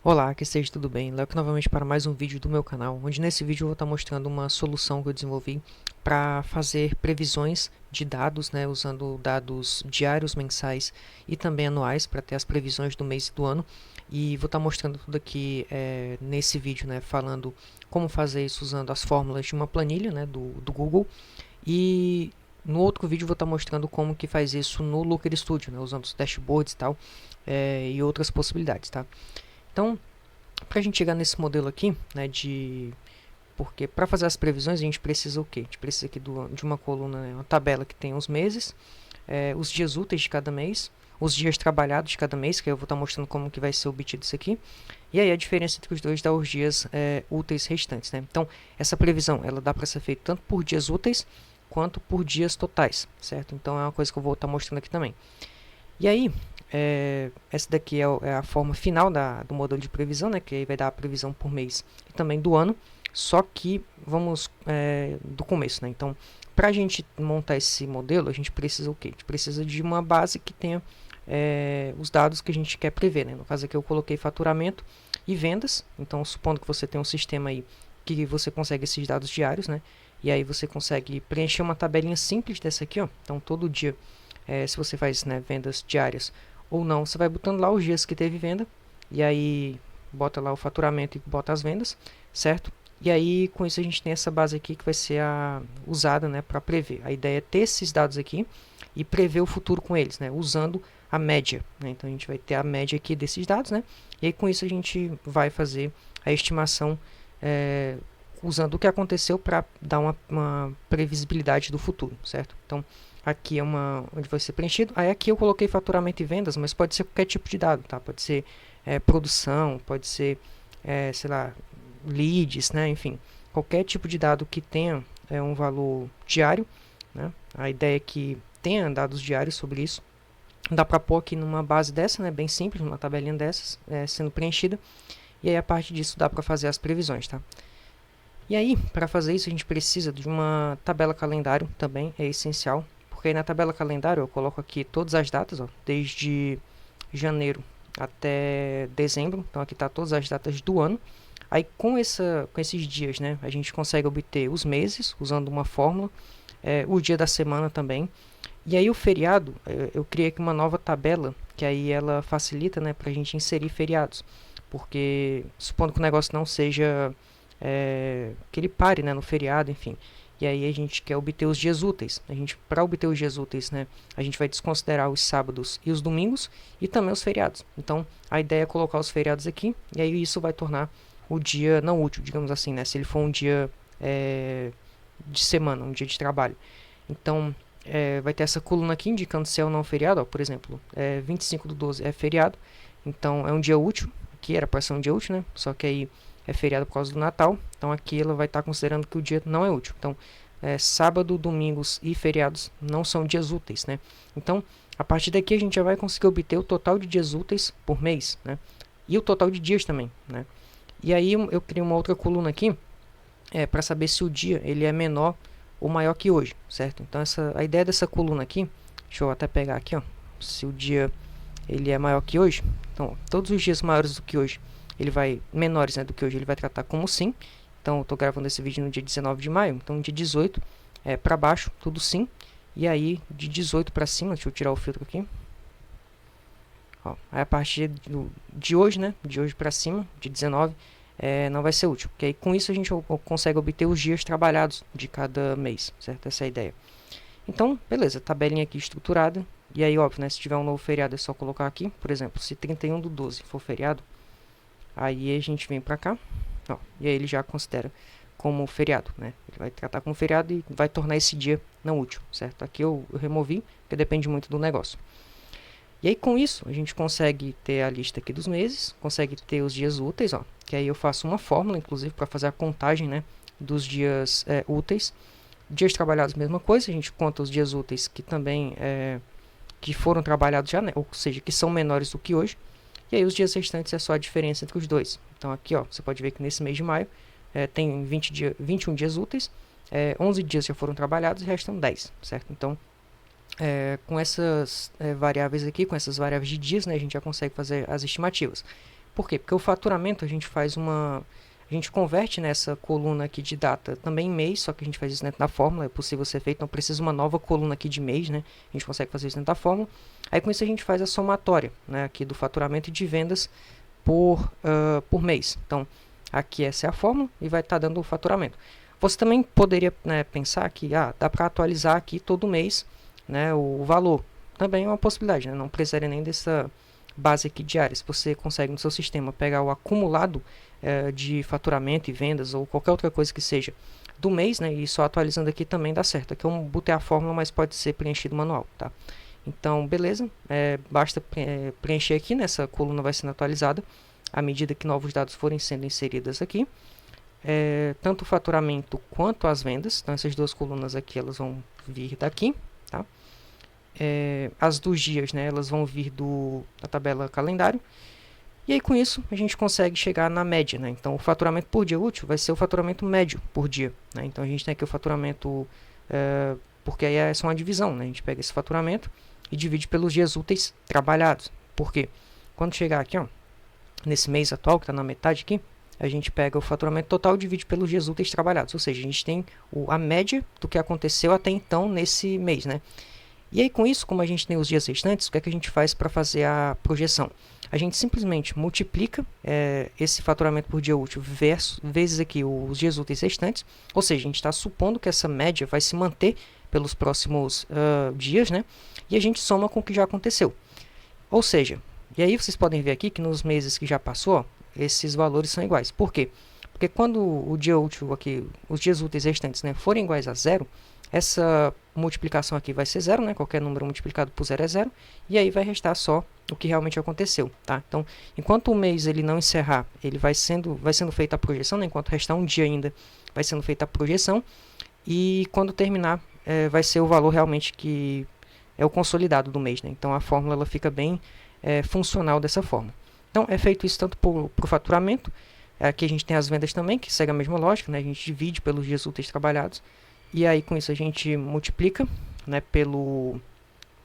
Olá, que esteja tudo bem. Léo aqui novamente para mais um vídeo do meu canal, onde nesse vídeo eu vou estar mostrando uma solução que eu desenvolvi para fazer previsões de dados, né, usando dados diários, mensais e também anuais para ter as previsões do mês e do ano. E vou estar mostrando tudo aqui nesse vídeo, né, falando como fazer isso usando as fórmulas de uma planilha, né, do Google. E no outro vídeo eu vou estar mostrando como que faz isso no Looker Studio, né, usando os dashboards e tal, e outras possibilidades, tá? Então, para a gente chegar nesse modelo aqui, né, porque para fazer as previsões a gente precisa o quê? A gente precisa aqui de uma coluna, né, uma tabela que tem os meses, os dias úteis de cada mês, os dias trabalhados de cada mês, que eu vou estar mostrando como que vai ser obtido isso aqui, e aí a diferença entre os dois dá os dias úteis restantes, né? Então, essa previsão ela dá para ser feita tanto por dias úteis quanto por dias totais, certo? Então é uma coisa que eu vou estar mostrando aqui também. E aí, essa daqui é a forma final do modelo de previsão, né, que aí vai dar a previsão por mês e também do ano, só que vamos do começo, né? Então, para a gente montar esse modelo, a gente precisa o quê? A gente precisa de uma base que tenha os dados que a gente quer prever, né? No caso aqui eu coloquei faturamento e vendas, então supondo que você tem um sistema aí que você consegue esses dados diários, né? E aí você consegue preencher uma tabelinha simples dessa aqui, ó. Então todo dia se você faz, né, vendas diárias ou não, você vai botando lá os dias que teve venda e aí bota lá o faturamento e bota as vendas, certo? E aí com isso a gente tem essa base aqui que vai ser usada, né, para prever. A ideia é ter esses dados aqui e prever o futuro com eles, né, usando a média, né? Então a gente vai ter a média aqui desses dados, né? E aí com isso a gente vai fazer a estimação usando o que aconteceu para dar uma previsibilidade do futuro, certo? Então aqui é onde vai ser preenchido. Aí aqui eu coloquei faturamento e vendas, mas pode ser qualquer tipo de dado, tá? Pode ser produção, pode ser, sei lá, leads, né? Enfim, qualquer tipo de dado que tenha um valor diário, né? A ideia é que tenha dados diários sobre isso. Dá para pôr aqui numa base dessa, né? Bem simples, numa tabelinha dessas, sendo preenchida. E aí a partir disso dá para fazer as previsões, tá? E aí, para fazer isso, a gente precisa de uma tabela calendário também, é essencial. Porque aí na tabela calendário eu coloco aqui todas as datas, ó, desde janeiro até dezembro. Então aqui está todas as datas do ano. Aí com esses dias, né, a gente consegue obter os meses, usando uma fórmula, o dia da semana também. E aí o feriado, eu criei aqui uma nova tabela, que aí ela facilita, né, para a gente inserir feriados. Porque, supondo que o negócio não seja que ele pare, né, no feriado, enfim. E aí a gente quer obter os dias úteis. Para obter os dias úteis, né, a gente vai desconsiderar os sábados e os domingos e também os feriados. Então, a ideia é colocar os feriados aqui e aí isso vai tornar o dia não útil, digamos assim, né, se ele for um dia de semana, um dia de trabalho. Então, vai ter essa coluna aqui indicando se é ou não feriado, ó, por exemplo, 25/12 é feriado, então é um dia útil, aqui era para ser um dia útil, né, só que aí é feriado por causa do Natal, então aqui ela vai estar considerando que o dia não é útil. Então, sábado, domingos e feriados não são dias úteis, né? Então, a partir daqui a gente já vai conseguir obter o total de dias úteis por mês, né? E o total de dias também, né? E aí eu criei uma outra coluna aqui, para saber se o dia ele é menor ou maior que hoje, certo? Então, a ideia dessa coluna aqui, deixa eu até pegar aqui, ó, se o dia ele é maior que hoje, então, todos os dias maiores do que hoje, menores, né, do que hoje, ele vai tratar como sim. Então eu estou gravando esse vídeo no dia 19 de maio, então dia 18 para baixo, tudo sim. E aí de 18 para cima, deixa eu tirar o filtro aqui. Ó, aí a partir de hoje, né, de hoje para cima, de 19, não vai ser útil. Porque aí com isso a gente consegue obter os dias trabalhados de cada mês, certo? Essa é a ideia. Então, beleza, tabelinha aqui estruturada. E aí, óbvio, né, se tiver um novo feriado é só colocar aqui. Por exemplo, se 31/12 for feriado, aí a gente vem pra cá, ó, e aí ele já considera como feriado, né? Ele vai tratar como feriado e vai tornar esse dia não útil, certo? Aqui eu removi, porque depende muito do negócio. E aí com isso a gente consegue ter a lista aqui dos meses, consegue ter os dias úteis, ó, que aí eu faço uma fórmula, inclusive, para fazer a contagem, né, dos dias úteis. Dias trabalhados, mesma coisa, a gente conta os dias úteis que também que foram trabalhados já, né, ou seja, que são menores do que hoje. E aí os dias restantes é só a diferença entre os dois. Então aqui, ó, você pode ver que nesse mês de maio tem 21 dias úteis, 11 dias já foram trabalhados e restam 10, certo? Então, com essas variáveis aqui, com essas variáveis de dias, né, a gente já consegue fazer as estimativas. Por quê? Porque o faturamento a gente faz a gente converte nessa coluna aqui de data também em mês, só que a gente faz isso dentro da fórmula, é possível ser feito, não precisa uma nova coluna aqui de mês, né? A gente consegue fazer isso dentro da fórmula. Aí com isso a gente faz a somatória, né, aqui do faturamento e de vendas por mês. Então, aqui essa é a fórmula e vai estar dando o faturamento. Você também poderia, né, pensar que dá para atualizar aqui todo mês, né, o valor. Também é uma possibilidade, né? Não precisaria nem dessa base aqui diária. Se você consegue no seu sistema pegar o acumulado de faturamento e vendas ou qualquer outra coisa que seja do mês, né, e só atualizando aqui também dá certo. Aqui eu botei a fórmula, mas pode ser preenchido manual, tá? Então, beleza, basta preencher aqui, nessa coluna vai sendo atualizada à medida que novos dados forem sendo inseridos aqui. Tanto o faturamento quanto as vendas, então essas duas colunas aqui, elas vão vir daqui, tá? As dos dias, né, elas vão vir da tabela calendário. E aí com isso a gente consegue chegar na média, né? Então o faturamento por dia útil vai ser o faturamento médio por dia, né? Então a gente tem aqui o faturamento, porque aí é só uma divisão, né? A gente pega esse faturamento e divide pelos dias úteis trabalhados. Por quê? Quando chegar aqui, ó, nesse mês atual, que está na metade aqui, a gente pega o faturamento total e divide pelos dias úteis trabalhados. Ou seja, a gente tem a média do que aconteceu até então nesse mês, né? E aí com isso, como a gente tem os dias restantes, o que é que a gente faz para fazer a projeção? A gente simplesmente multiplica esse faturamento por dia útil vezes aqui os dias úteis restantes, ou seja, a gente está supondo que essa média vai se manter pelos próximos dias, né? E a gente soma com o que já aconteceu. Ou seja, e aí vocês podem ver aqui que nos meses que já passou, ó, esses valores são iguais. Por quê? Porque quando o dia útil aqui, os dias úteis restantes, né, forem iguais a zero, essa multiplicação aqui vai ser zero, né? Qualquer número multiplicado por zero é zero. E aí vai restar só o que realmente aconteceu, tá? Então, enquanto o mês ele não encerrar, ele vai sendo feita a projeção, né? Enquanto restar um dia ainda, vai sendo feita a projeção. E quando terminar, vai ser o valor realmente que é o consolidado do mês, né? Então, a fórmula ela fica bem funcional dessa forma. Então, é feito isso tanto para o faturamento. Aqui a gente tem as vendas também, que segue a mesma lógica, né? A gente divide pelos dias úteis trabalhados. E aí com isso a gente multiplica, né,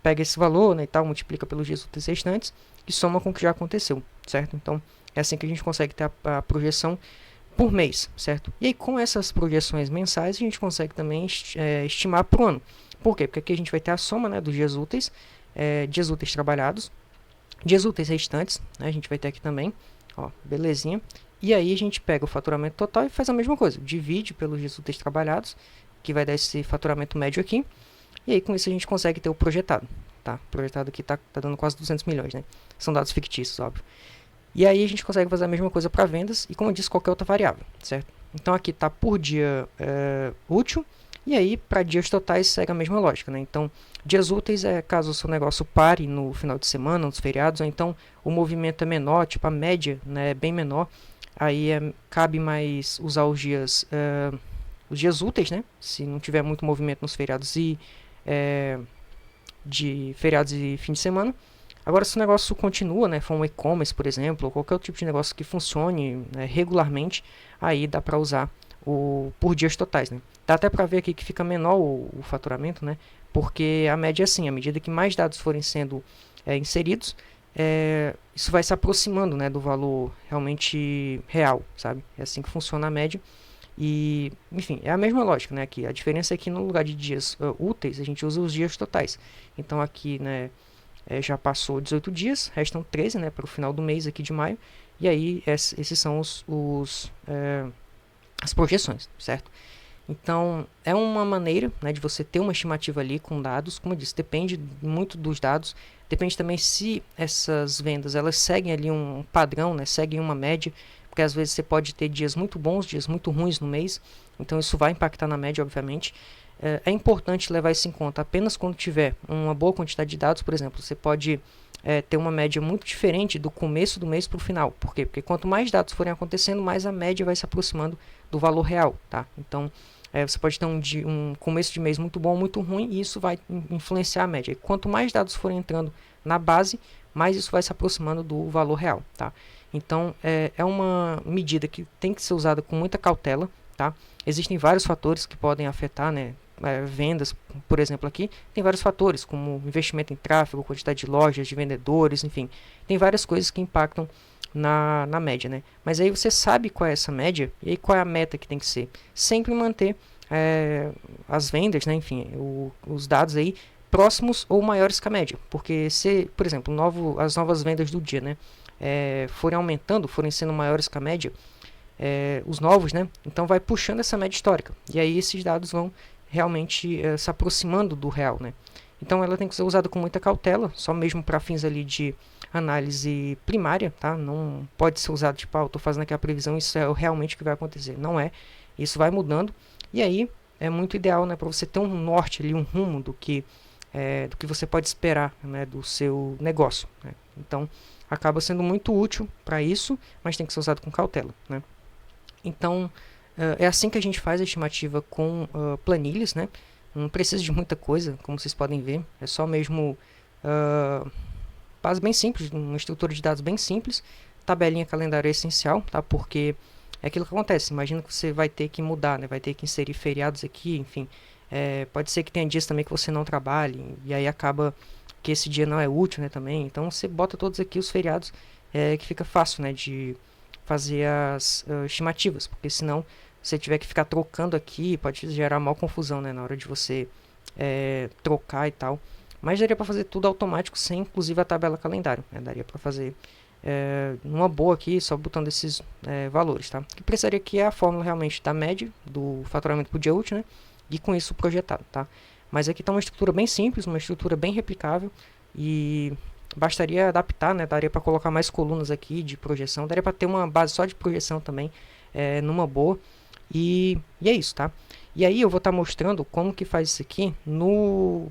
pega esse valor, né, e tal, multiplica pelos dias úteis restantes e soma com o que já aconteceu, certo? Então é assim que a gente consegue ter a projeção por mês, certo? E aí com essas projeções mensais a gente consegue também estimar para o ano. Por quê? Porque aqui a gente vai ter a soma, né, dos dias úteis trabalhados, dias úteis restantes, né, a gente vai ter aqui também, ó, belezinha. E aí a gente pega o faturamento total e faz a mesma coisa, divide pelos dias úteis trabalhados, que vai dar esse faturamento médio aqui. E aí com isso a gente consegue ter o projetado, tá? O projetado aqui tá dando quase 200 milhões, né? São dados fictícios, óbvio. E aí a gente consegue fazer a mesma coisa para vendas e, como eu disse, qualquer outra variável, certo? Então aqui tá por dia útil, e aí para dias totais segue a mesma lógica, né? Então dias úteis é caso o seu negócio pare no final de semana, nos feriados, ou então o movimento é menor, tipo a média, né, é bem menor. Aí cabe mais usar os dias úteis, né? Se não tiver muito movimento nos feriados de feriados e fim de semana. Agora, se o negócio continua, né? For um e-commerce, por exemplo, ou qualquer outro tipo de negócio que funcione, né, regularmente, aí dá para usar por dias totais, né? Dá até para ver aqui que fica menor o faturamento, né? Porque a média é assim, à medida que mais dados forem sendo inseridos, isso vai se aproximando, né, do valor realmente real, sabe? É assim que funciona a média. E, enfim, é a mesma lógica, né? Aqui, a diferença é que no lugar de dias úteis, a gente usa os dias totais. Então aqui, né, já passou 18 dias, restam 13, né, para o final do mês aqui de maio. E aí esses são as projeções, certo? Então é uma maneira, né, de você ter uma estimativa ali com dados. Como eu disse, depende muito dos dados. Depende também se essas vendas elas seguem ali um padrão, né, seguem uma média. Porque às vezes você pode ter dias muito bons, dias muito ruins no mês, então isso vai impactar na média, obviamente. É importante levar isso em conta apenas quando tiver uma boa quantidade de dados. Por exemplo, você pode ter uma média muito diferente do começo do mês para o final. Por quê? Porque quanto mais dados forem acontecendo, mais a média vai se aproximando do valor real, tá? Então, você pode ter um começo de mês muito bom ou muito ruim, e isso vai influenciar a média. E quanto mais dados forem entrando na base, mais isso vai se aproximando do valor real, tá? Então, é uma medida que tem que ser usada com muita cautela, tá? Existem vários fatores que podem afetar, né, vendas, por exemplo, aqui. Tem vários fatores, como investimento em tráfego, quantidade de lojas, de vendedores, enfim. Tem várias coisas que impactam na média, né? Mas aí você sabe qual é essa média e aí qual é a meta que tem que ser. Sempre manter as vendas, né? Enfim, os dados aí próximos ou maiores que a média. Porque se, por exemplo, as novas vendas do dia, né? Forem aumentando, forem sendo maiores que a média, os novos, né? Então vai puxando essa média histórica. E aí esses dados vão realmente se aproximando do real, né? Então ela tem que ser usada com muita cautela, só mesmo para fins ali de análise primária, tá? Não pode ser usado tipo, eu estou fazendo aqui a previsão, isso é realmente o que vai acontecer. Não é. Isso vai mudando. E aí é muito ideal, né, para você ter um norte ali, um rumo do que você pode esperar, né, do seu negócio, né? Então acaba sendo muito útil para isso, mas tem que ser usado com cautela, né? Então é assim que a gente faz a estimativa com planilhas, né? Não precisa de muita coisa, como vocês podem ver. É só mesmo base bem simples, uma estrutura de dados bem simples. Tabelinha calendário é essencial, tá? Porque é aquilo que acontece. Imagina que você vai ter que mudar, né? Vai ter que inserir feriados aqui, enfim. Pode ser que tenha dias também que você não trabalhe, e aí acaba que esse dia não é útil, né? Também. Então você bota todos aqui os feriados, que fica fácil, né? De fazer as estimativas, porque senão você tiver que ficar trocando aqui, pode gerar mal confusão, né, na hora de você trocar e tal. Mas daria para fazer tudo automático, sem inclusive a tabela calendário, né? Daria para fazer numa boa aqui, só botando esses valores, tá? O que precisaria aqui é a fórmula realmente da média do faturamento por dia útil, né? E com isso projetado, tá? Mas aqui está uma estrutura bem simples, uma estrutura bem replicável e bastaria adaptar, né? Daria para colocar mais colunas aqui de projeção, daria para ter uma base só de projeção também, numa boa. E é isso, tá? E aí eu vou estar mostrando como que faz isso aqui no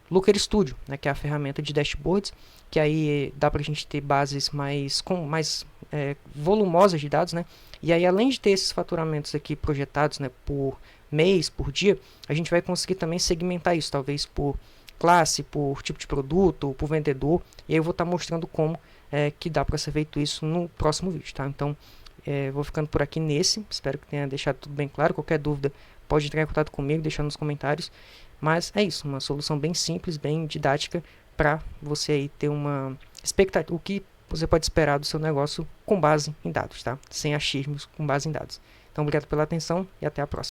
Looker Studio, né, que é a ferramenta de dashboards, que aí dá pra gente ter bases mais volumosas de dados, né? E aí além de ter esses faturamentos aqui projetados, né, por mês, por dia, a gente vai conseguir também segmentar isso, talvez por classe, por tipo de produto, por vendedor, e aí eu vou estar mostrando como que dá para ser feito isso no próximo vídeo, tá? Então vou ficando por aqui nesse, espero que tenha deixado tudo bem claro. Qualquer dúvida pode entrar em contato comigo, deixar nos comentários. Mas é isso, uma solução bem simples, bem didática, para você aí ter uma expectativa, o que você pode esperar do seu negócio com base em dados, tá? Sem achismos, com base em dados. Então obrigado pela atenção e até a próxima.